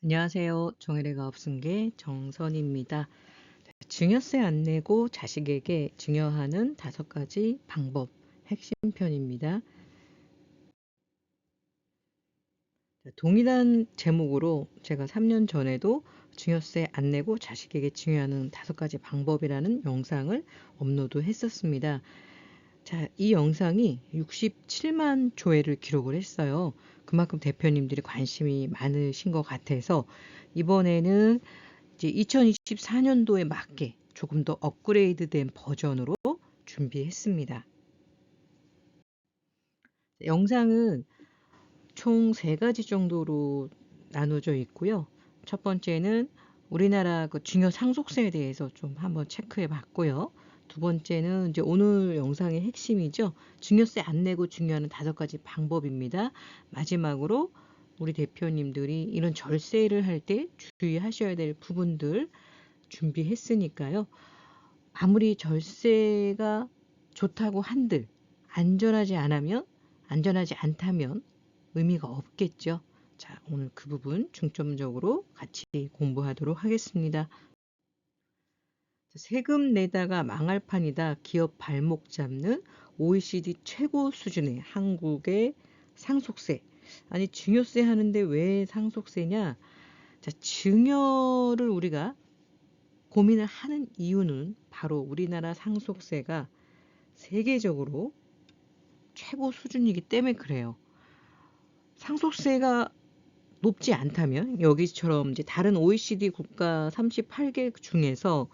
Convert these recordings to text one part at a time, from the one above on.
안녕하세요. 종일의가 없은게 정선입니다. 증여세 안 내고 자식에게 증여하는 5가지 방법 핵심 편입니다. 동일한 제목으로 제가 3년 전에도 증여세 안 내고 자식에게 증여하는 5가지 방법이라는 영상을 업로드 했었습니다. 자, 이 영상이 67만 조회를 기록을 했어요. 그만큼 대표님들이 관심이 많으신 것 같아서 이번에는 이제 2024년도에 맞게 조금 더 업그레이드된 버전으로 준비했습니다. 영상은 총 3가지 정도로 나눠져 있고요. 첫 번째는 우리나라 그 증여 상속세에 대해서 좀 한번 체크해 봤고요. 두 번째는 이제 오늘 영상의 핵심이죠. 증여세 안 내고 증여하는 5가지 방법입니다. 마지막으로 우리 대표님들이 이런 절세를 할 때 주의하셔야 될 부분들 준비했으니까요. 아무리 절세가 좋다고 한들 안전하지 않다면 의미가 없겠죠. 자, 오늘 그 부분 중점적으로 같이 공부하도록 하겠습니다. 세금 내다가 망할 판이다. 기업 발목 잡는 OECD 최고 수준의 한국의 상속세. 아니, 증여세 하는데 왜 상속세냐? 자, 증여를 우리가 고민을 하는 이유는 바로 우리나라 상속세가 세계적으로 최고 수준이기 때문에 그래요. 상속세가 높지 않다면 여기처럼 이제 다른 OECD 국가 38개 중에서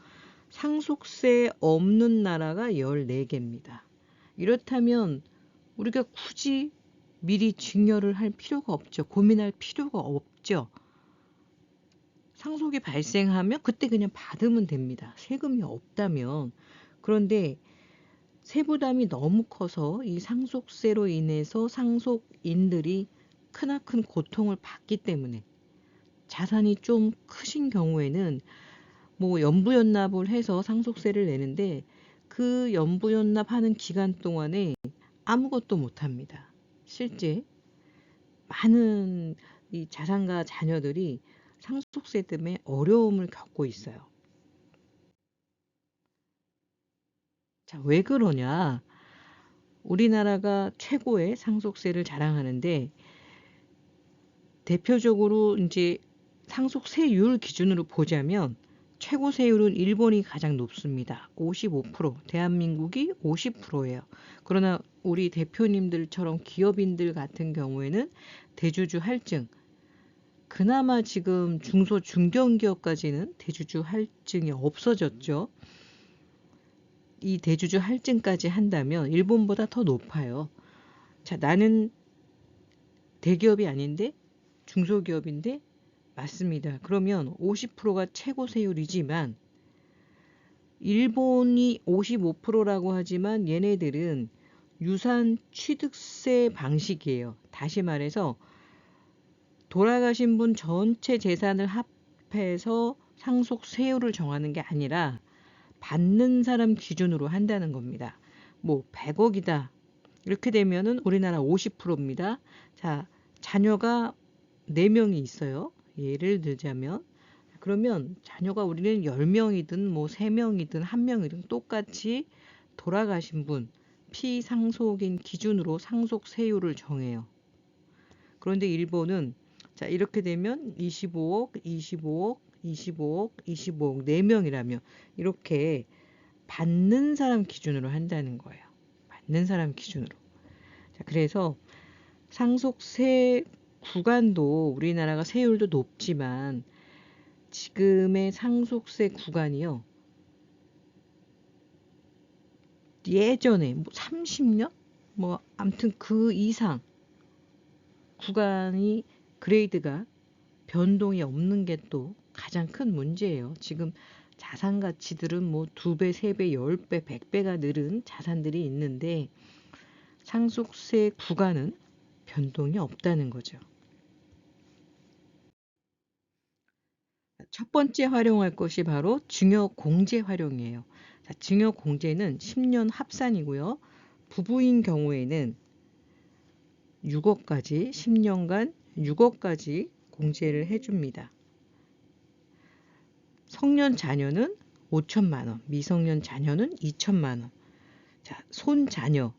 상속세 없는 나라가 14개입니다. 이렇다면 우리가 굳이 미리 증여를 할 필요가 없죠. 고민할 필요가 없죠. 상속이 발생하면 그때 그냥 받으면 됩니다. 세금이 없다면. 그런데 세부담이 너무 커서 이 상속세로 인해서 상속인들이 크나큰 고통을 받기 때문에 자산이 좀 크신 경우에는 뭐 연부연납을 해서 상속세를 내는데 그 연부연납하는 기간 동안에 아무것도 못합니다. 실제 많은 이 자산가 자녀들이 상속세 때문에 어려움을 겪고 있어요. 자, 왜 그러냐? 우리나라가 최고의 상속세를 자랑하는데 대표적으로 이제 상속세율 기준으로 보자면 최고 세율은 일본이 가장 높습니다. 55%, 대한민국이 50%예요. 그러나 우리 대표님들처럼 기업인들 같은 경우에는 대주주 할증, 그나마 지금 중소 중견기업까지는 대주주 할증이 없어졌죠. 이 대주주 할증까지 한다면 일본보다 더 높아요. 자, 나는 대기업이 아닌데 중소기업인데 맞습니다. 그러면 50%가 최고 세율이지만 일본이 55%라고 하지만 얘네들은 유산 취득세 방식이에요. 다시 말해서 돌아가신 분 전체 재산을 합해서 상속세율을 정하는 게 아니라 받는 사람 기준으로 한다는 겁니다. 뭐 100억이다. 이렇게 되면은 우리나라 50%입니다. 자, 자녀가 4명이 있어요. 예를 들자면 그러면 자녀가 우리는 10명이든 뭐 3명이든 1명이든 똑같이 돌아가신 분 피상속인 기준으로 상속세율을 정해요. 그런데 일본은 자, 이렇게 되면 25억, 25억, 25억, 25억 4명이라면 이렇게 받는 사람 기준으로 한다는 거예요. 받는 사람 기준으로. 자, 그래서 상속세 구간도 우리나라가 세율도 높지만 지금의 상속세 구간이요. 예전에 뭐 30년? 뭐 아무튼 그 이상 구간이 그레이드가 변동이 없는 게 또 가장 큰 문제예요. 지금 자산 가치들은 뭐 2배, 3배, 10배, 100배가 늘은 자산들이 있는데 상속세 구간은 변동이 없다는 거죠. 첫 번째 활용할 것이 바로 증여공제 활용이에요. 자, 증여공제는 10년 합산이고요. 부부인 경우에는 6억까지 10년간 6억까지 공제를 해줍니다. 성년 자녀는 5천만 원, 미성년 자녀는 2천만 원. 자, 손자녀인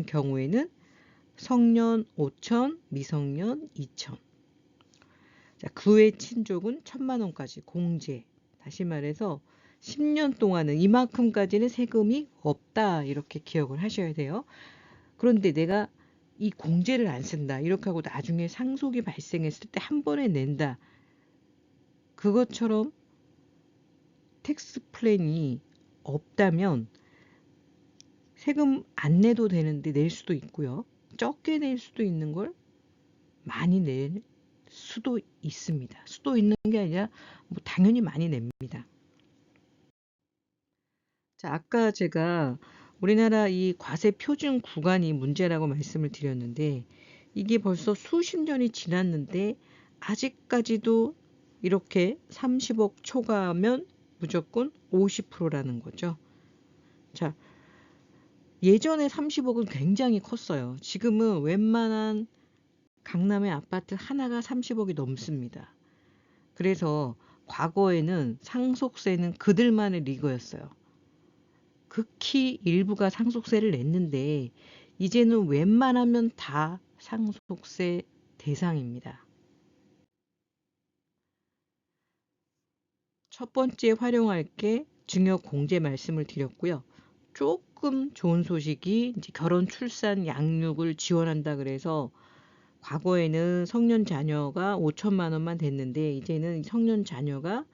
경우에는 성년 5천, 미성년 2천. 자, 그 외 친족은 1천만 원까지 공제. 다시 말해서 10년 동안은 이만큼까지는 세금이 없다. 이렇게 기억을 하셔야 돼요. 그런데 내가 이 공제를 안 쓴다. 이렇게 하고 나중에 상속이 발생했을 때 한 번에 낸다. 그것처럼 텍스 플랜이 없다면 세금 안 내도 되는데 낼 수도 있고요. 적게 낼 수도 있는 걸 많이 낼 수도 있습니다. 수도 있는 게 아니라 뭐 당연히 많이 냅니다. 자, 아까 제가 우리나라 이 과세 표준 구간이 문제라고 말씀을 드렸는데 이게 벌써 수십 년이 지났는데 아직까지도 이렇게 30억 초과하면 무조건 50%라는 거죠. 자, 예전에 30억은 굉장히 컸어요. 지금은 웬만한 강남의 아파트 하나가 30억이 넘습니다. 그래서 과거에는 상속세는 그들만의 리그였어요. 극히 일부가 상속세를 냈는데 이제는 웬만하면 다 상속세 대상입니다. 첫 번째 활용할 게 증여 공제 말씀을 드렸고요. 조금 좋은 소식이 이제 결혼, 출산, 양육을 지원한다 그래서 과거에는 성년 자녀가 5천만 원만 됐는데 이제는 성년 자녀가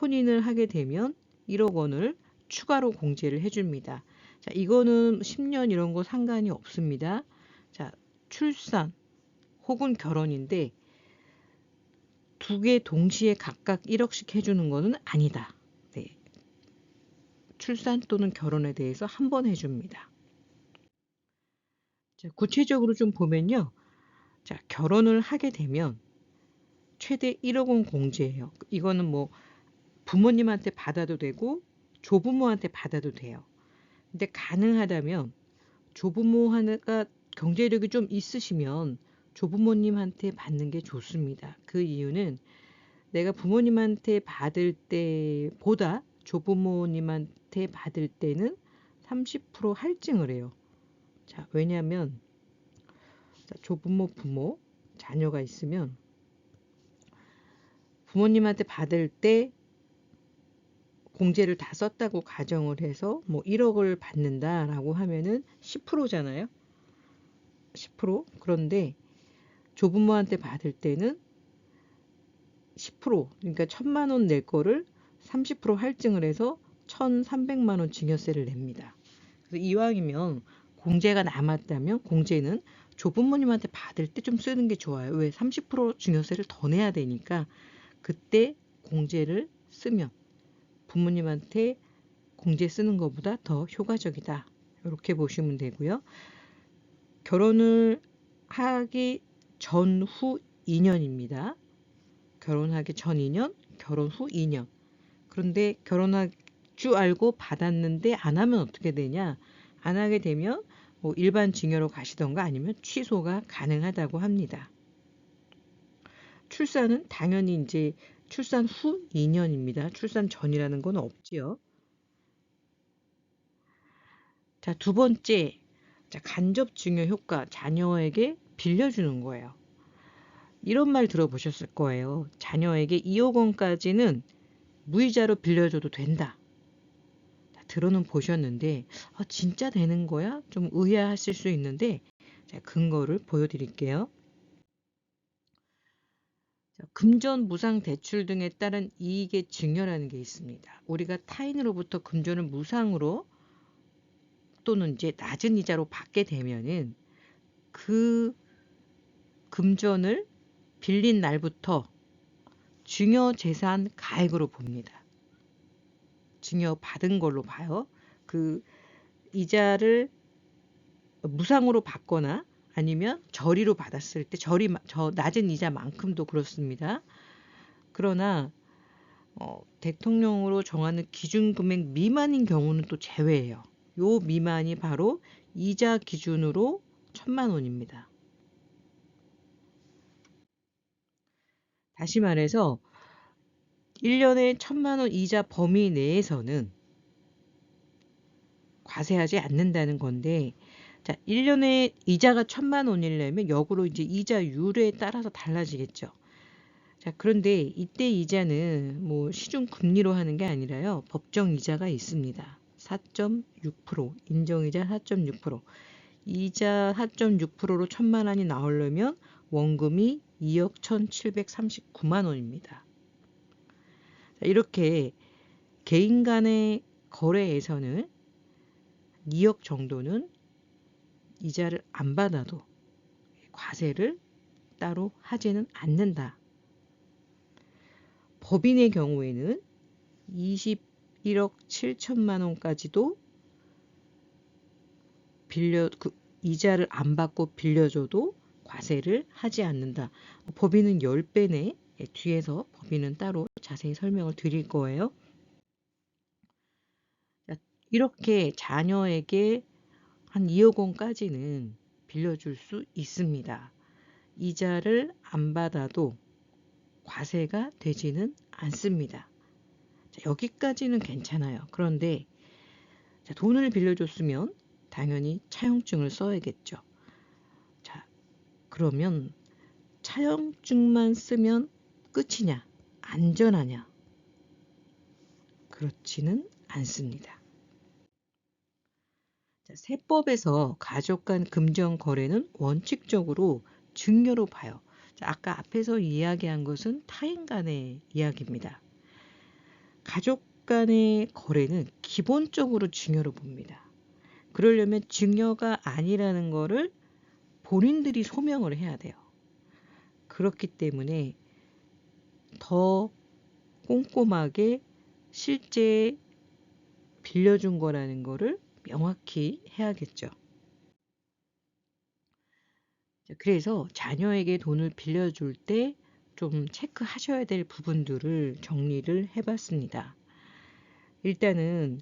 혼인을 하게 되면 1억 원을 추가로 공제를 해줍니다. 자, 이거는 10년 이런 거 상관이 없습니다. 자, 출산 혹은 결혼인데 두 개 동시에 각각 1억씩 해주는 거는 아니다. 네. 출산 또는 결혼에 대해서 한 번 해줍니다. 자, 구체적으로 좀 보면요. 자, 결혼을 하게 되면 최대 1억 원 공제예요. 이거는 뭐 부모님한테 받아도 되고 조부모한테 받아도 돼요. 근데 가능하다면 조부모 하나가 경제력이 좀 있으시면 조부모님한테 받는 게 좋습니다. 그 이유는 내가 부모님한테 받을 때보다 조부모님한테 받을 때는 30% 할증을 해요. 자, 왜냐하면 조부모, 부모, 자녀가 있으면 부모님한테 받을 때 공제를 다 썼다고 가정을 해서 뭐 1억을 받는다라고 하면은 10%잖아요. 10%. 그런데 조부모한테 받을 때는 10%, 그러니까 1,000만 원 낼 거를 30% 할증을 해서 1,300만 원 증여세를 냅니다. 그래서 이왕이면 공제가 남았다면 공제는 조부모님한테 받을 때 좀 쓰는 게 좋아요. 왜? 30% 증여세를 더 내야 되니까 그때 공제를 쓰면 부모님한테 공제 쓰는 것보다 더 효과적이다. 이렇게 보시면 되고요. 결혼을 하기 전후 2년입니다. 결혼하기 전 2년, 결혼 후 2년. 그런데 결혼할 줄 알고 받았는데 안 하면 어떻게 되냐? 안 하게 되면 뭐 일반 증여로 가시던가 아니면 취소가 가능하다고 합니다. 출산은 당연히 이제 출산 후 2년입니다. 출산 전이라는 건 없지요. 자, 두 번째, 자, 간접 증여 효과, 자녀에게 빌려주는 거예요. 이런 말 들어보셨을 거예요. 자녀에게 2억 원까지는 무이자로 빌려줘도 된다. 들어는 보셨는데 진짜 되는 거야? 좀 의아하실 수 있는데 근거를 보여드릴게요. 금전, 무상 대출 등에 따른 이익의 증여라는 게 있습니다. 우리가 타인으로부터 금전을 무상으로 또는 이제 낮은 이자로 받게 되면은 그 금전을 빌린 날부터 증여재산 가액으로 봅니다. 증여받은 걸로 봐요. 그 이자를 무상으로 받거나 아니면 저리로 받았을 때 저 낮은 이자만큼도 그렇습니다. 그러나 대통령으로 정하는 기준금액 미만인 경우는 또 제외예요. 요 미만이 바로 이자 기준으로 1,000만 원입니다. 다시 말해서 1년에 1,000만 원 이자 범위 내에서는 과세하지 않는다는 건데, 자, 1년에 이자가 1,000만 원이려면 역으로 이제 이자율에 따라서 달라지겠죠. 자, 그런데 이때 이자는 뭐 시중 금리로 하는 게 아니라요. 법정 이자가 있습니다. 4.6%, 인정이자 4.6%. 이자 4.6%로 1,000만 원이 나오려면 원금이 2억 1,739만 원입니다. 자, 이렇게 개인 간의 거래에서는 2억 정도는 이자를 안 받아도 과세를 따로 하지는 않는다. 법인의 경우에는 21억 7천만 원까지도 이자를 안 받고 빌려줘도 과세를 하지 않는다. 법인은 10배네. 뒤에서 법인은 따로 자세히 설명을 드릴 거예요. 이렇게 자녀에게 한 2억 원까지는 빌려줄 수 있습니다. 이자를 안 받아도 과세가 되지는 않습니다. 자, 여기까지는 괜찮아요. 그런데 자, 돈을 빌려줬으면 당연히 차용증을 써야겠죠. 자, 그러면 차용증만 쓰면 끝이냐? 안전하냐? 그렇지는 않습니다. 자, 세법에서 가족 간 금전 거래는 원칙적으로 증여로 봐요. 자, 아까 앞에서 이야기한 것은 타인 간의 이야기입니다. 가족 간의 거래는 기본적으로 증여로 봅니다. 그러려면 증여가 아니라는 거를 본인들이 소명을 해야 돼요. 그렇기 때문에 더 꼼꼼하게 실제 빌려준 거라는 거를 명확히 해야겠죠. 그래서 자녀에게 돈을 빌려줄 때 좀 체크하셔야 될 부분들을 정리를 해봤습니다. 일단은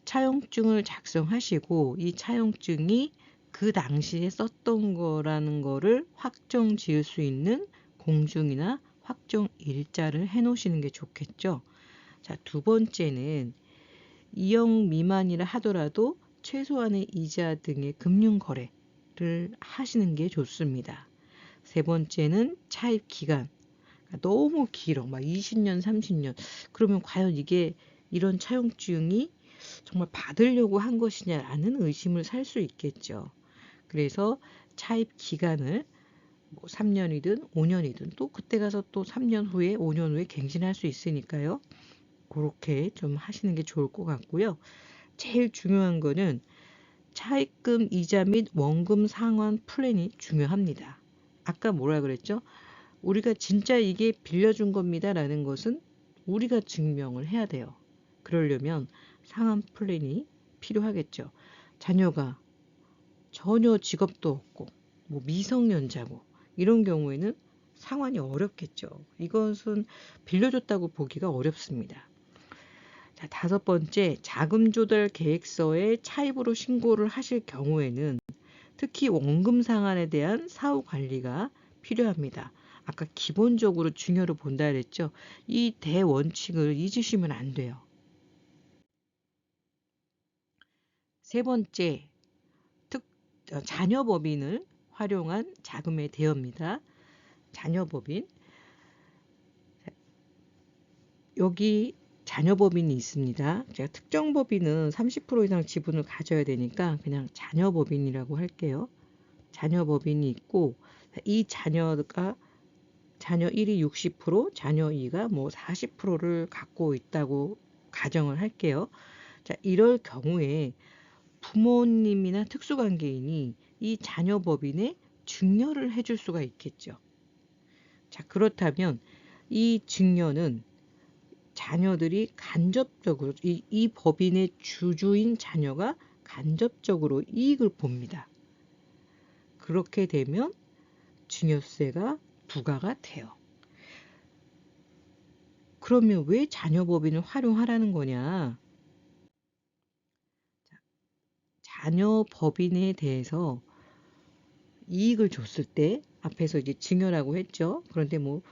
차용증을 작성하시고 이 차용증이 그 당시에 썼던 거라는 거를 확정 지을 수 있는 공증이나 확정 일자를 해 놓으시는 게 좋겠죠. 자, 두 번째는 2억 미만이라 하더라도 최소한의 이자 등의 금융 거래를 하시는 게 좋습니다. 세 번째는 차입 기간. 너무 길어. 막 20년, 30년. 그러면 과연 이게 이런 차용증이 정말 받으려고 한 것이냐라는 의심을 살 수 있겠죠. 그래서 차입 기간을 뭐 3년이든 5년이든 또 그때 가서 또 3년 후에 5년 후에 갱신할 수 있으니까요. 그렇게 좀 하시는 게 좋을 것 같고요. 제일 중요한 거는 차입금 이자 및 원금 상환 플랜이 중요합니다. 아까 뭐라 그랬죠? 우리가 진짜 이게 빌려준 겁니다라는 것은 우리가 증명을 해야 돼요. 그러려면 상환 플랜이 필요하겠죠. 자녀가 전혀 직업도 없고 뭐 미성년자고 이런 경우에는 상환이 어렵겠죠. 이것은 빌려줬다고 보기가 어렵습니다. 자, 다섯 번째, 자금 조달 계획서에 차입으로 신고를 하실 경우에는 특히 원금 상환에 대한 사후 관리가 필요합니다. 아까 기본적으로 중요로 본다 그랬죠. 이 대원칙을 잊으시면 안 돼요. 세 번째, 자녀법인을 활용한 자금의 대여입니다. 자녀법인. 여기 자녀법인이 있습니다. 제가 특정 법인은 30% 이상 지분을 가져야 되니까 그냥 자녀법인이라고 할게요. 자녀법인이 있고 이 자녀가 자녀 1이 60%, 자녀 2가 뭐 40%를 갖고 있다고 가정을 할게요. 자, 이럴 경우에 부모님이나 특수관계인이 이 자녀법인에 증여를 해줄 수가 있겠죠. 자, 그렇다면 이 증여는 자녀들이 간접적으로 이 법인의 주주인 자녀가 간접적으로 이익을 봅니다. 그렇게 되면 증여세가 부과가 돼요. 그러면 왜 자녀법인을 활용하라는 거냐? 자녀법인에 대해서 이익을 줬을 때 앞에서 이제 증여라고 했죠. 그런데 뭐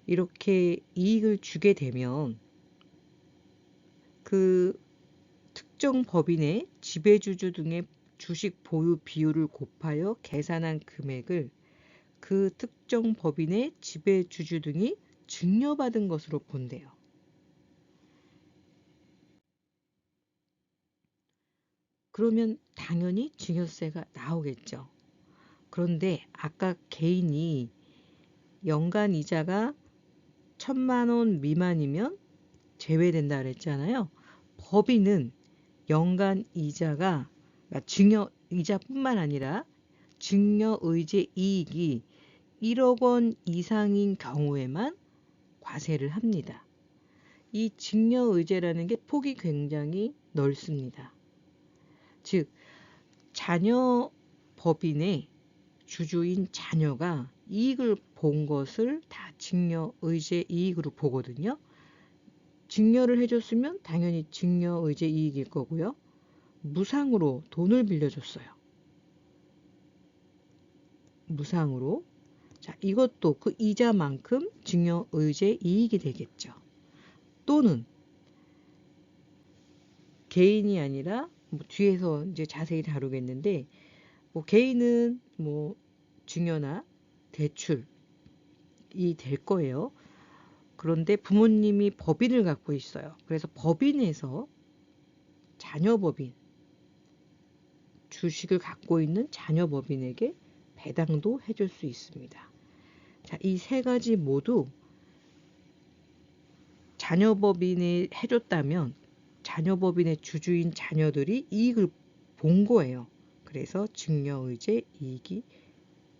이렇게 이익을 주게 되면 그 특정 법인의 지배주주 등의 주식 보유 비율을 곱하여 계산한 금액을 그 특정 법인의 지배주주 등이 증여받은 것으로 본대요. 그러면 당연히 증여세가 나오겠죠. 그런데 아까 개인이 연간 이자가 1,000만 원 미만이면 제외된다 그랬잖아요. 법인은 연간 이자가 증여 이자뿐만 아니라 증여의제 이익이 1억 원 이상인 경우에만 과세를 합니다. 이 증여의제라는 게 폭이 굉장히 넓습니다. 즉, 자녀 법인의 주주인 자녀가 이익을 본 것을 다 증여의제 이익으로 보거든요. 증여를 해줬으면 당연히 증여의제 이익일 거고요. 무상으로 돈을 빌려줬어요. 무상으로. 자, 이것도 그 이자만큼 증여의제 이익이 되겠죠. 또는 개인이 아니라 뭐 뒤에서 이제 자세히 다루겠는데 뭐 개인은 뭐 증여나 대출이 될 거예요. 그런데 부모님이 법인을 갖고 있어요. 그래서 법인에서 자녀법인, 주식을 갖고 있는 자녀법인에게 배당도 해줄 수 있습니다. 자, 이 세 가지 모두 자녀법인이 해줬다면 자녀법인의 주주인 자녀들이 이익을 본 거예요. 그래서 증여의제 이익이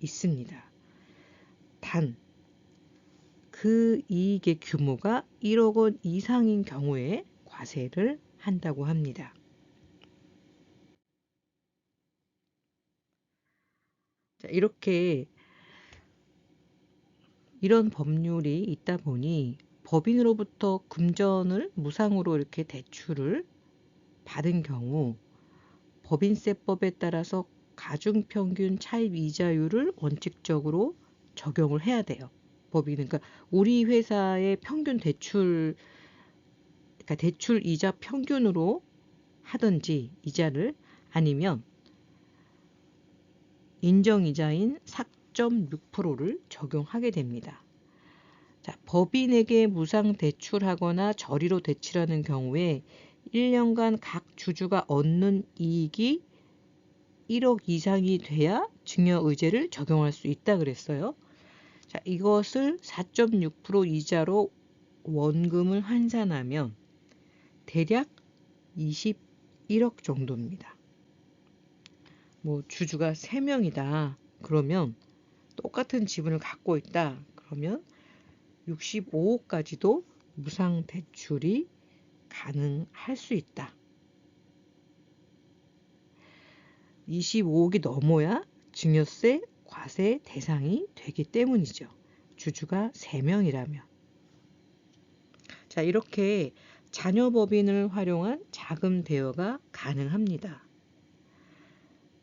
있습니다. 단, 그 이익의 규모가 1억 원 이상인 경우에 과세를 한다고 합니다. 자, 이런 법률이 있다 보니 법인으로부터 금전을 무상으로 이렇게 대출을 받은 경우 법인세법에 따라서 가중평균 차입 이자율을 원칙적으로 적용을 해야 돼요. 법인은 그러니까 우리 회사의 평균 대출 그러니까 대출 이자 평균으로 하든지 이자를 아니면 인정이자인 4.6%를 적용하게 됩니다. 자, 법인에게 무상 대출하거나 저리로 대출하는 경우에 1년간 각 주주가 얻는 이익이 1억 이상이 돼야 증여의제를 적용할 수 있다 그랬어요. 자, 이것을 4.6% 이자로 원금을 환산하면 대략 21억 정도입니다. 뭐 주주가 3명이다. 그러면 똑같은 지분을 갖고 있다. 그러면 65억까지도 무상 대출이 가능할 수 있다. 25억이 넘어야 증여세 과세 대상이 되기 때문이죠. 주주가 3명이라면. 자, 이렇게 자녀법인을 활용한 자금 대여가 가능합니다.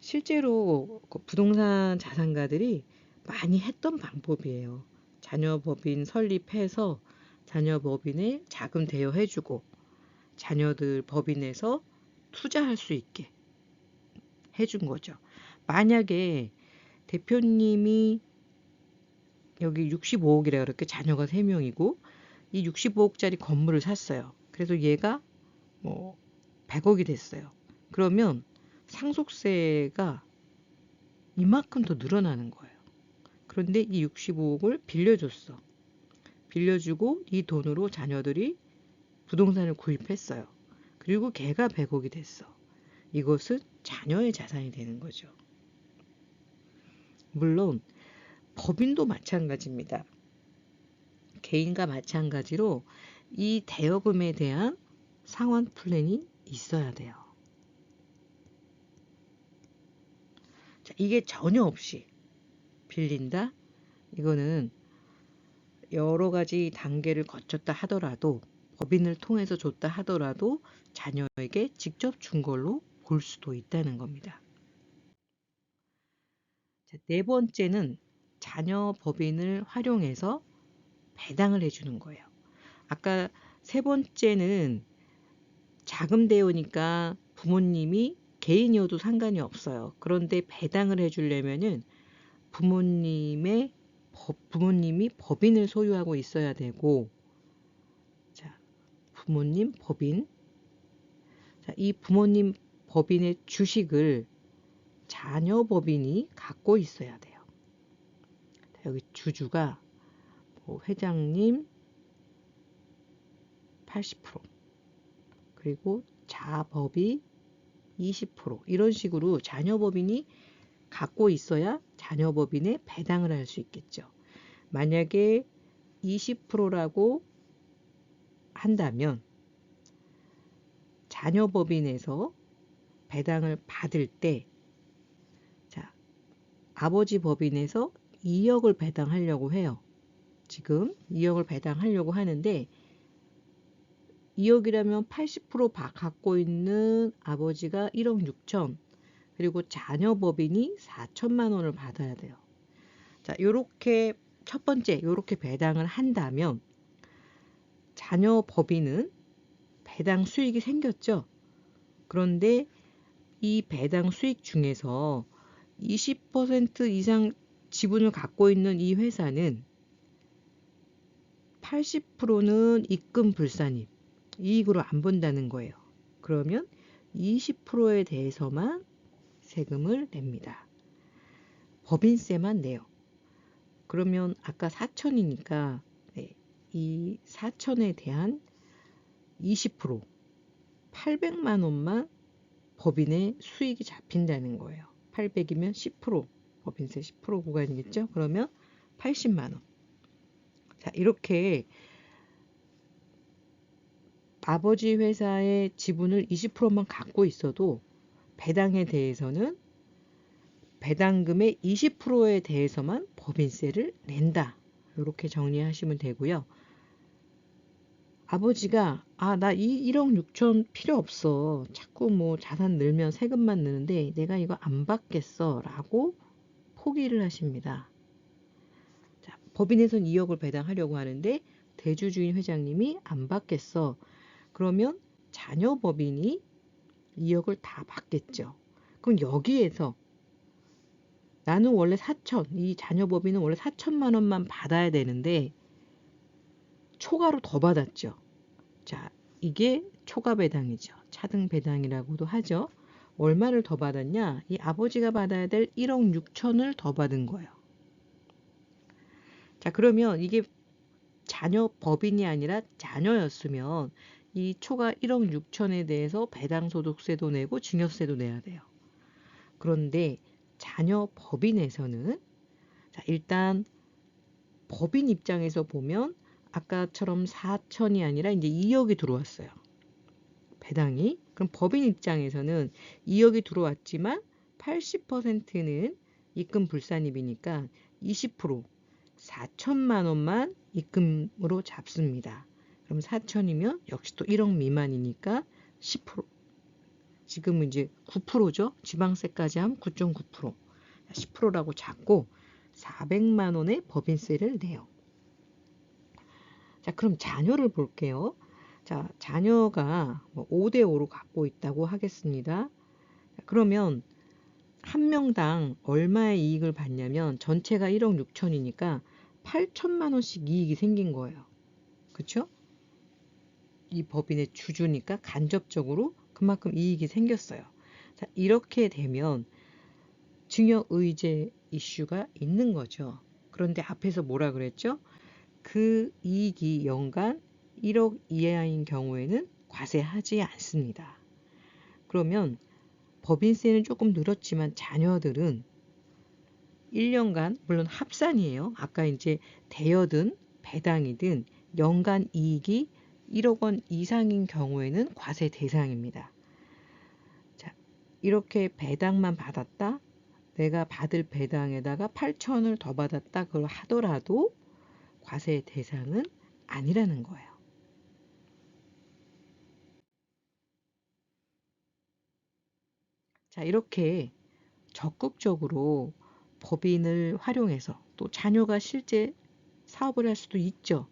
실제로 부동산 자산가들이 많이 했던 방법이에요. 자녀법인 설립해서 자녀법인에 자금 대여해주고 자녀들 법인에서 투자할 수 있게 해준 거죠. 만약에 대표님이 여기 65억이라 그렇게 자녀가 3명이고 이 65억짜리 건물을 샀어요. 그래서 얘가 뭐 100억이 됐어요. 그러면 상속세가 이만큼 더 늘어나는 거예요. 그런데 이 65억을 빌려줬어. 빌려주고 이 돈으로 자녀들이 부동산을 구입했어요. 그리고 걔가 100억이 됐어. 이것은 자녀의 자산이 되는 거죠. 물론 법인도 마찬가지입니다. 개인과 마찬가지로 이 대여금에 대한 상환 플랜이 있어야 돼요. 자, 이게 전혀 없이 빌린다? 이거는 여러 가지 단계를 거쳤다 하더라도 법인을 통해서 줬다 하더라도 자녀에게 직접 준 걸로 볼 수도 있다는 겁니다. 자, 네 번째는 자녀 법인을 활용해서 배당을 해주는 거예요. 아까 세 번째는 자금 대여니까 부모님이 개인이어도 상관이 없어요. 그런데 배당을 해주려면은 부모님이 법인을 소유하고 있어야 되고, 자, 부모님 법인. 자, 이 부모님 법인의 주식을 자녀 법인이 갖고 있어야 돼요. 자, 여기 주주가 뭐 회장님 80%, 그리고 자법이 20%, 이런 식으로 자녀 법인이 갖고 있어야 자녀 법인에 배당을 할 수 있겠죠. 만약에 20%라고 한다면 자녀 법인에서 배당을 받을 때, 자, 아버지 법인에서 2억을 배당하려고 해요. 지금 2억을 배당하려고 하는데 2억이라면 80% 갖고 있는 아버지가 1억 6천, 그리고 자녀 법인이 4천만 원을 받아야 돼요. 자, 요렇게 첫 번째 요렇게 배당을 한다면 자녀 법인은 배당 수익이 생겼죠. 그런데 이 배당 수익 중에서 20% 이상 지분을 갖고 있는 이 회사는 80%는 입금 불산입, 이익으로 안 본다는 거예요. 그러면 20%에 대해서만 세금을 냅니다. 법인세만 내요. 그러면 아까 4천이니까 이 4천에 대한 20%, 800만 원만 법인의 수익이 잡힌다는 거예요. 800이면 10%, 법인세 10% 구간이겠죠? 그러면 80만 원. 자, 이렇게 아버지 회사의 지분을 20%만 갖고 있어도 배당에 대해서는 배당금의 20%에 대해서만 법인세를 낸다. 이렇게 정리하시면 되고요. 아버지가 나 1억 6천 필요 없어. 자꾸 뭐 자산 늘면 세금만 느는데 내가 이거 안 받겠어. 라고 포기를 하십니다. 자, 법인에선 2억을 배당하려고 하는데 대주주인 회장님이 안 받겠어. 그러면 자녀 법인이 2억을 다 받겠죠. 그럼 여기에서 나는 원래 4천, 이 자녀 법인은 원래 4천만 원만 받아야 되는데 초과로 더 받았죠. 자, 이게 초과 배당이죠. 차등 배당이라고도 하죠. 얼마를 더 받았냐? 이 아버지가 받아야 될 1억 6천을 더 받은 거예요. 자, 그러면 이게 자녀 법인이 아니라 자녀였으면 이 초과 1억 6천에 대해서 배당소득세도 내고 증여세도 내야 돼요. 그런데 자녀 법인에서는, 자, 일단 법인 입장에서 보면 아까처럼 4천이 아니라 이제 2억이 들어왔어요. 배당이. 그럼 법인 입장에서는 2억이 들어왔지만 80%는 입금 불산입이니까 20%, 4천만 원만 입금으로 잡습니다. 그럼 4천이면 역시 또 1억 미만이니까 10%. 지금은 이제 9%죠. 지방세까지 하면 9.9%. 10%라고 잡고 400만 원의 법인세를 내요. 자, 그럼 자녀를 볼게요. 자, 자녀가 5대5로 갖고 있다고 하겠습니다. 그러면 한 명당 얼마의 이익을 받냐면 전체가 1억 6천이니까 8천만 원씩 이익이 생긴 거예요. 그렇죠? 이 법인의 주주니까 간접적으로 그만큼 이익이 생겼어요. 자, 이렇게 되면 증여의제 이슈가 있는 거죠. 그런데 앞에서 뭐라 그랬죠? 그 이익이 연간 1억 이하인 경우에는 과세하지 않습니다. 그러면 법인세는 조금 늘었지만 자녀들은 1년간, 물론 합산이에요. 아까 이제 대여든 배당이든 연간 이익이 1억 원 이상인 경우에는 과세 대상입니다. 자, 이렇게 배당만 받았다. 내가 받을 배당에다가 8천을 더 받았다. 그걸 하더라도 과세 대상은 아니라는 거예요. 자, 이렇게 적극적으로 법인을 활용해서 또 자녀가 실제 사업을 할 수도 있죠.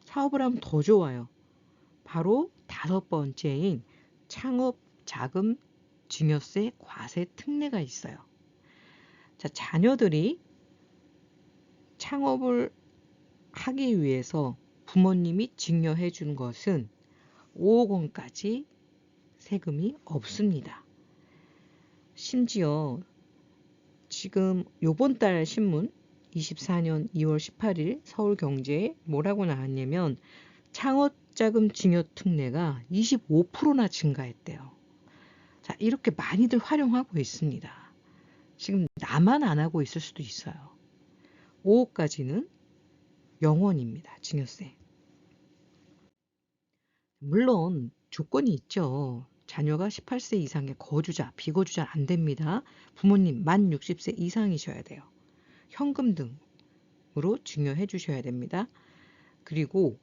사업을 하면 더 좋아요. 바로 다섯 번째인 창업 자금 증여세 과세 특례가 있어요. 자, 자녀들이 창업을 하기 위해서 부모님이 증여해 준 것은 5억 원까지 세금이 없습니다. 심지어 지금 요번 달 신문 24년 2월 18일 서울경제에 뭐라고 나왔냐면 창업자금 증여 특례가 25%나 증가했대요. 자, 이렇게 많이들 활용하고 있습니다. 지금 나만 안 하고 있을 수도 있어요. 5억까지는 0원입니다. 증여세. 물론 조건이 있죠. 자녀가 18세 이상의 거주자, 비거주자 안 됩니다. 부모님 만 60세 이상이셔야 돼요. 현금 등으로 증여해 주셔야 됩니다. 그리고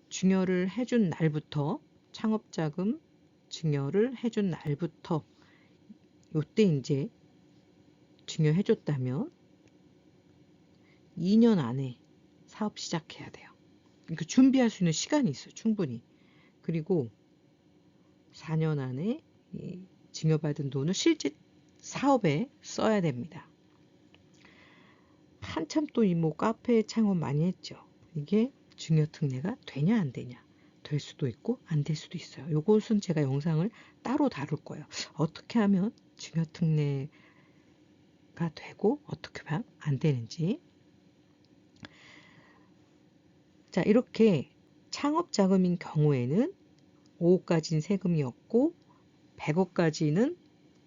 증여를 해준 날부터 창업자금 증여를 해준 날부터 요때 이제 증여해 줬다면 2년 안에 사업 시작해야 돼요. 그러니까 준비할 수 있는 시간이 있어요. 충분히. 그리고 4년 안에 이 증여받은 돈을 실제 사업에 써야 됩니다. 한참 또 이 뭐 카페 창업 많이 했죠. 이게 증여 특례가 되냐 안 되냐. 될 수도 있고 안 될 수도 있어요. 요것은 제가 영상을 따로 다룰 거예요. 어떻게 하면 증여 특례가 되고 어떻게 하면 안 되는지. 자, 이렇게 창업 자금인 경우에는 5억까지는 세금이 없고 100억까지는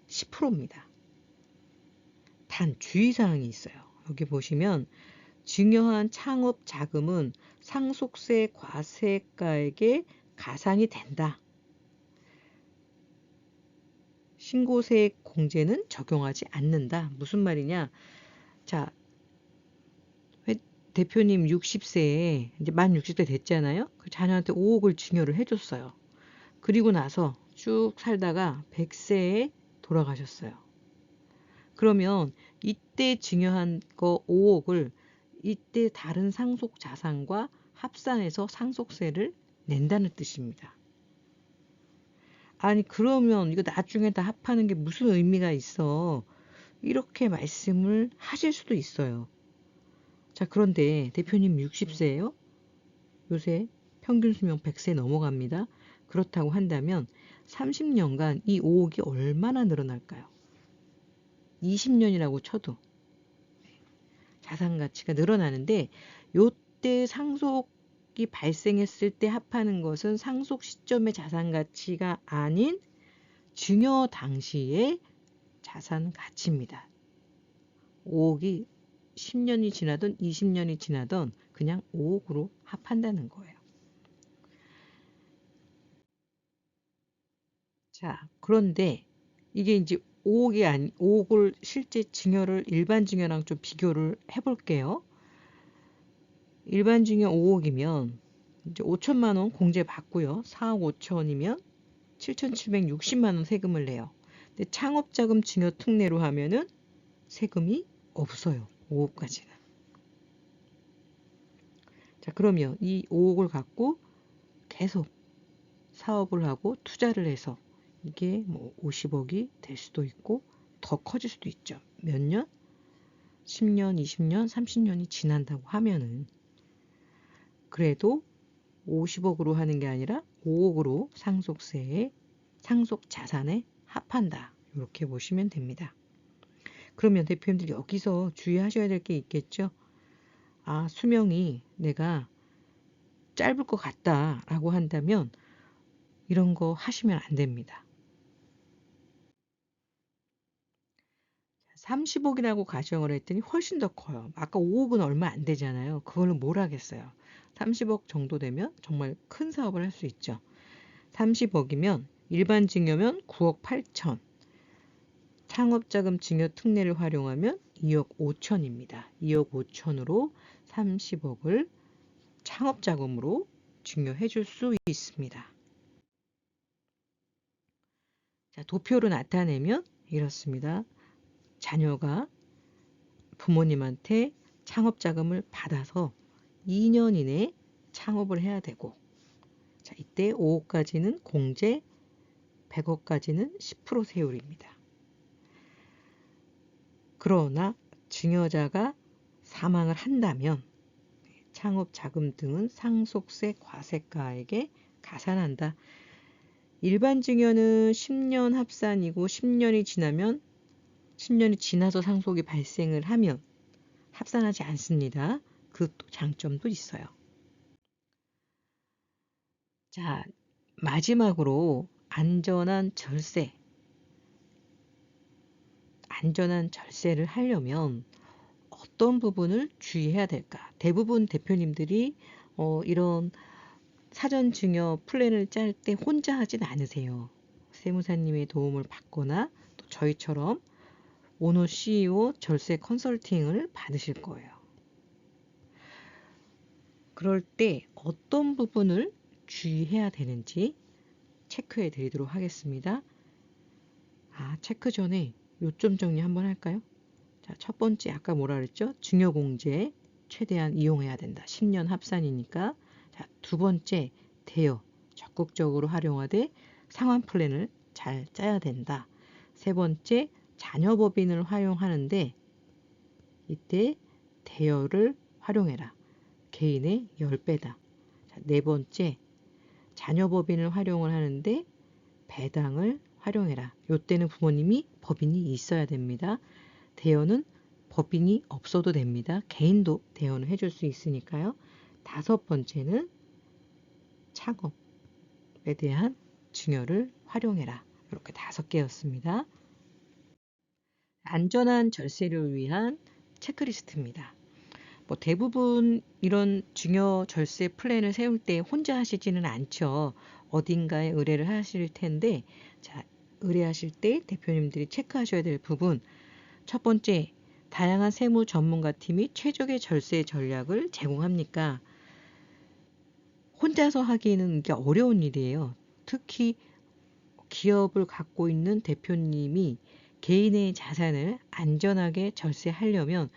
10%입니다. 단 주의사항이 있어요. 여기 보시면 증여한 창업 자금은 상속세 과세가액에 가산이 된다. 신고세액 공제는 적용하지 않는다. 무슨 말이냐? 자, 대표님 60세에 이제 만 60세 됐잖아요. 그 자녀한테 5억을 증여를 해줬어요. 그리고 나서 쭉 살다가 100세에 돌아가셨어요. 그러면 이때 증여한 거 5억을 이때 다른 상속 자산과 합산해서 상속세를 낸다는 뜻입니다. 아니 그러면 이거 나중에 다 합하는 게 무슨 의미가 있어? 이렇게 말씀을 하실 수도 있어요. 자, 그런데 대표님 60세예요? 요새 평균 수명 100세 넘어갑니다. 그렇다고 한다면 30년간 이 5억이 얼마나 늘어날까요? 20년이라고 쳐도 자산 가치가 늘어나는데 요때 상속이 발생했을 때 합하는 것은 상속 시점의 자산 가치가 아닌 증여 당시의 자산 가치입니다. 5억이 10년이 지나든 20년이 지나든 그냥 5억으로 합한다는 거예요. 자, 그런데 이게 이제 5억을 실제 증여를 일반 증여랑 좀 비교를 해볼게요. 일반 증여 5억이면 이제 5천만 원 공제 받고요. 4억 5천이면 7,760만 원 세금을 내요. 근데 창업자금 증여 특례로 하면은 세금이 없어요. 5억까지는. 자, 그러면 이 5억을 갖고 계속 사업을 하고 투자를 해서 이게 뭐 50억이 될 수도 있고 더 커질 수도 있죠. 몇 년? 10년, 20년, 30년이 지난다고 하면은 그래도 50억으로 하는 게 아니라 5억으로 상속세에 상속 자산에 합한다. 이렇게 보시면 됩니다. 그러면 대표님들 여기서 주의하셔야 될 게 있겠죠. 아, 수명이 내가 짧을 것 같다라고 한다면 이런 거 하시면 안 됩니다. 30억이라고 가정을 했더니 훨씬 더 커요. 아까 5억은 얼마 안 되잖아요. 그걸로 뭘 하겠어요. 30억 정도 되면 정말 큰 사업을 할 수 있죠. 30억이면 일반 증여면 9억 8천, 창업자금 증여 특례를 활용하면 2억 5천입니다. 2억 5천으로 30억을 창업자금으로 증여해 줄 수 있습니다. 자, 도표로 나타내면 이렇습니다. 자녀가 부모님한테 창업 자금을 받아서 2년 이내에 창업을 해야 되고, 자, 이때 5억까지는 공제, 100억까지는 10% 세율입니다. 그러나 증여자가 사망을 한다면 창업 자금 등은 상속세 과세가에게 가산한다. 일반 증여는 10년 합산이고 10년이 지나서 상속이 발생을 하면 합산하지 않습니다. 그 장점도 있어요. 자, 마지막으로 안전한 절세를 하려면 어떤 부분을 주의해야 될까? 대부분 대표님들이 이런 사전 증여 플랜을 짤 때 혼자 하진 않으세요. 세무사님의 도움을 받거나 또 저희처럼 오너 CEO 절세 컨설팅을 받으실 거예요. 그럴 때 어떤 부분을 주의해야 되는지 체크해 드리도록 하겠습니다. 체크 전에 요점 정리 한번 할까요? 자, 첫 번째 아까 뭐라 그랬죠? 증여공제 최대한 이용해야 된다. 10년 합산이니까. 자, 두 번째 대여 적극적으로 활용하되 상환 플랜을 잘 짜야 된다. 세 번째 자녀법인을 활용하는데 이때 대여를 활용해라. 개인의 10배다. 자, 네 번째 자녀법인을 활용을 하는데 배당을 활용해라. 이때는 부모님이 법인이 있어야 됩니다. 대여는 법인이 없어도 됩니다. 개인도 대여는 해줄 수 있으니까요. 다섯 번째는 창업에 대한 증여를 활용해라. 이렇게 5개였습니다. 안전한 절세를 위한 체크리스트입니다. 대부분 이런 증여 절세 플랜을 세울 때 혼자 하시지는 않죠. 어딘가에 의뢰를 하실 텐데, 자, 의뢰하실 때 대표님들이 체크하셔야 될 부분, 첫 번째, 다양한 세무 전문가 팀이 최적의 절세 전략을 제공합니까? 혼자서 하기에는 이게 어려운 일이에요. 특히 기업을 갖고 있는 대표님이 개인의 자산을 안전하게 절세하려면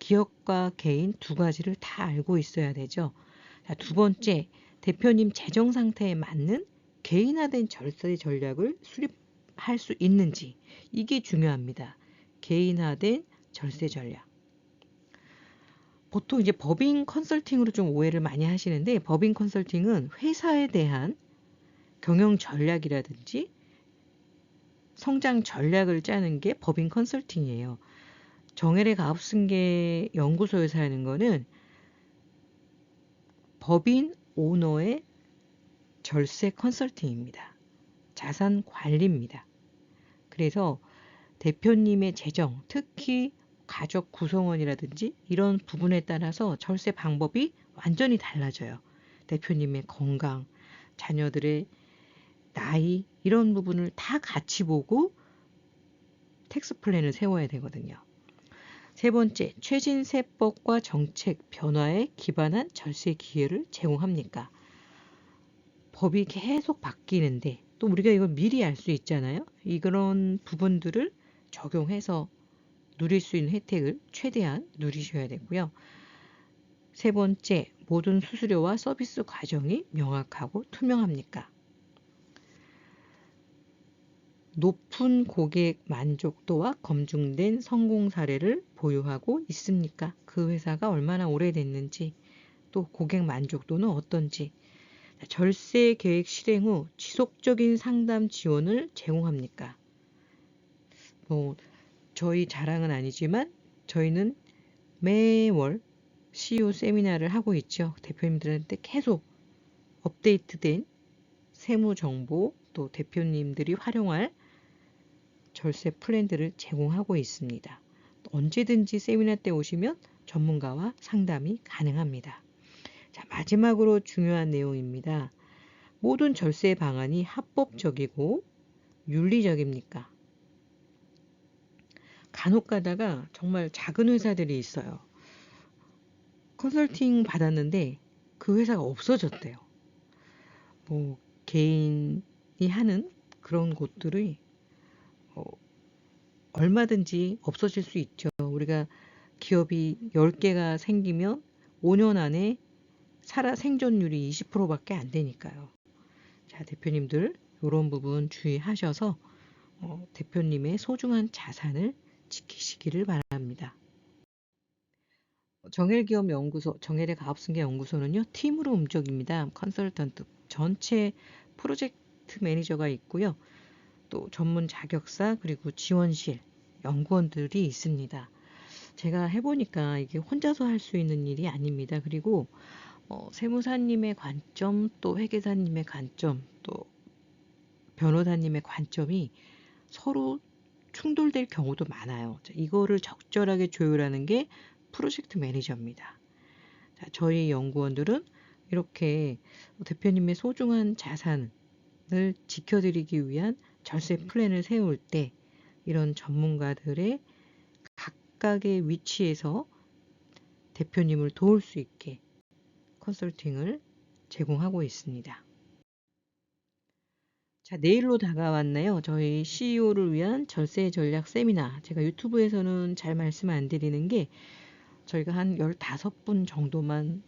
기업과 개인 두 가지를 다 알고 있어야 되죠. 자, 두 번째, 대표님 재정 상태에 맞는 개인화된 절세 전략을 수립할 수 있는지, 이게 중요합니다. 개인화된 절세 전략. 보통 이제 법인 컨설팅으로 좀 오해를 많이 하시는데, 법인 컨설팅은 회사에 대한 경영 전략이라든지 성장 전략을 짜는 게 법인 컨설팅이에요. 정혜래 가업승계 연구소에서 하는 거는 법인 오너의 절세 컨설팅입니다. 자산 관리입니다. 그래서 대표님의 재정, 특히 가족 구성원이라든지 이런 부분에 따라서 절세 방법이 완전히 달라져요. 대표님의 건강, 자녀들의 나이 이런 부분을 다 같이 보고 텍스 플랜을 세워야 되거든요. 세 번째, 최신 세법과 정책 변화에 기반한 절세 기회를 제공합니까? 법이 계속 바뀌는데 또 우리가 이걸 미리 알 수 있잖아요. 이런 부분들을 적용해서 누릴 수 있는 혜택을 최대한 누리셔야 되고요. 세 번째, 모든 수수료와 서비스 과정이 명확하고 투명합니까? 높은 고객 만족도와 검증된 성공 사례를 보유하고 있습니까? 그 회사가 얼마나 오래됐는지, 또 고객 만족도는 어떤지, 절세 계획 실행 후 지속적인 상담 지원을 제공합니까? 저희 자랑은 아니지만 저희는 매월 CEO 세미나를 하고 있죠. 대표님들한테 계속 업데이트된 세무 정보, 또 대표님들이 활용할 절세 플랜들을 제공하고 있습니다. 언제든지 세미나 때 오시면 전문가와 상담이 가능합니다. 자, 마지막으로 중요한 내용입니다. 모든 절세 방안이 합법적이고 윤리적입니까? 간혹 가다가 정말 작은 회사들이 있어요. 컨설팅 받았는데 그 회사가 없어졌대요. 개인이 하는 그런 곳들이 얼마든지 없어질 수 있죠. 우리가 기업이 10개가 생기면 5년 안에 생존율이 20%밖에 안 되니까요. 자, 대표님들 이런 부분 주의하셔서 대표님의 소중한 자산을 지키시기를 바랍니다. 정헬기업연구소, 정헬의 가업승계연구소는요, 팀으로 움직입니다. 컨설턴트, 전체 프로젝트 매니저가 있고요. 또 전문 자격사, 그리고 지원실, 연구원들이 있습니다. 제가 해보니까 이게 혼자서 할 수 있는 일이 아닙니다. 그리고 세무사님의 관점, 또 회계사님의 관점, 또 변호사님의 관점이 서로 충돌될 경우도 많아요. 이거를 적절하게 조율하는 게 프로젝트 매니저입니다. 자, 저희 연구원들은 이렇게 대표님의 소중한 자산을 지켜드리기 위한 절세 플랜을 세울 때 이런 전문가들의 각각의 위치에서 대표님을 도울 수 있게 컨설팅을 제공하고 있습니다. 자, 내일로 다가왔네요. 저희 CEO를 위한 절세 전략 세미나. 제가 유튜브에서는 잘 말씀 안 드리는 게 저희가 한 15분 정도만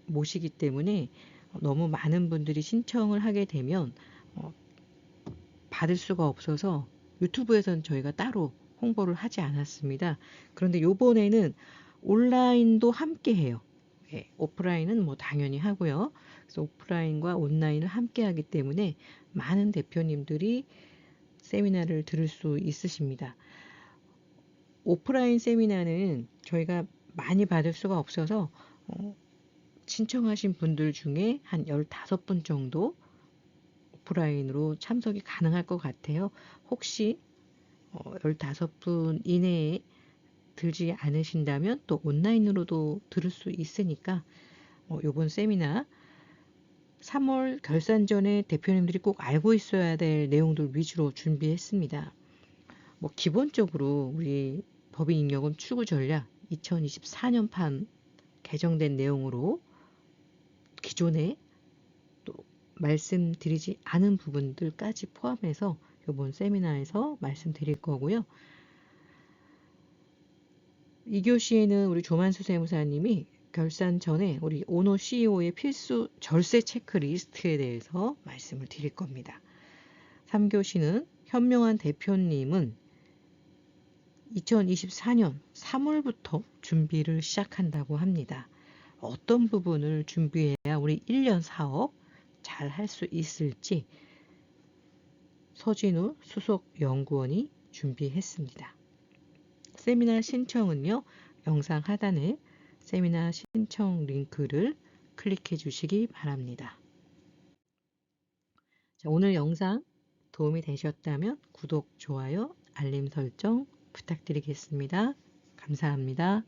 모시기 때문에 너무 많은 분들이 신청을 하게 되면 받을 수가 없어서 유튜브에서는 저희가 따로 홍보를 하지 않았습니다. 그런데 요번에는 온라인도 함께 해요. 예, 오프라인은 뭐 당연히 하고요. 그래서 오프라인과 온라인을 함께 하기 때문에 많은 대표님들이 세미나를 들을 수 있으십니다. 오프라인 세미나는 저희가 많이 받을 수가 없어서 신청하신 분들 중에 한 15분 정도 오프라인으로 참석이 가능할 것 같아요. 혹시 15분 이내에 들지 않으신다면 또 온라인으로도 들을 수 있으니까 이번 세미나 3월 결산 전에 대표님들이 꼭 알고 있어야 될 내용들 위주로 준비했습니다. 뭐 기본적으로 우리 법인잉여금 추구 전략 2024년판 개정된 내용으로 기존에 또 말씀드리지 않은 부분들까지 포함해서 이번 세미나에서 말씀드릴 거고요. 2교시에는 우리 조만수 세무사님이 결산 전에 우리 오너 CEO의 필수 절세 체크리스트에 대해서 말씀을 드릴 겁니다. 3교시는 현명한 대표님은 2024년 3월부터 준비를 시작한다고 합니다. 어떤 부분을 준비해야 우리 1년 사업 잘 할 수 있을지 서진우 수석 연구원이 준비했습니다. 세미나 신청은요, 영상 하단에 세미나 신청 링크를 클릭해 주시기 바랍니다. 자, 오늘 영상 도움이 되셨다면 구독, 좋아요, 알림 설정 부탁드리겠습니다. 감사합니다.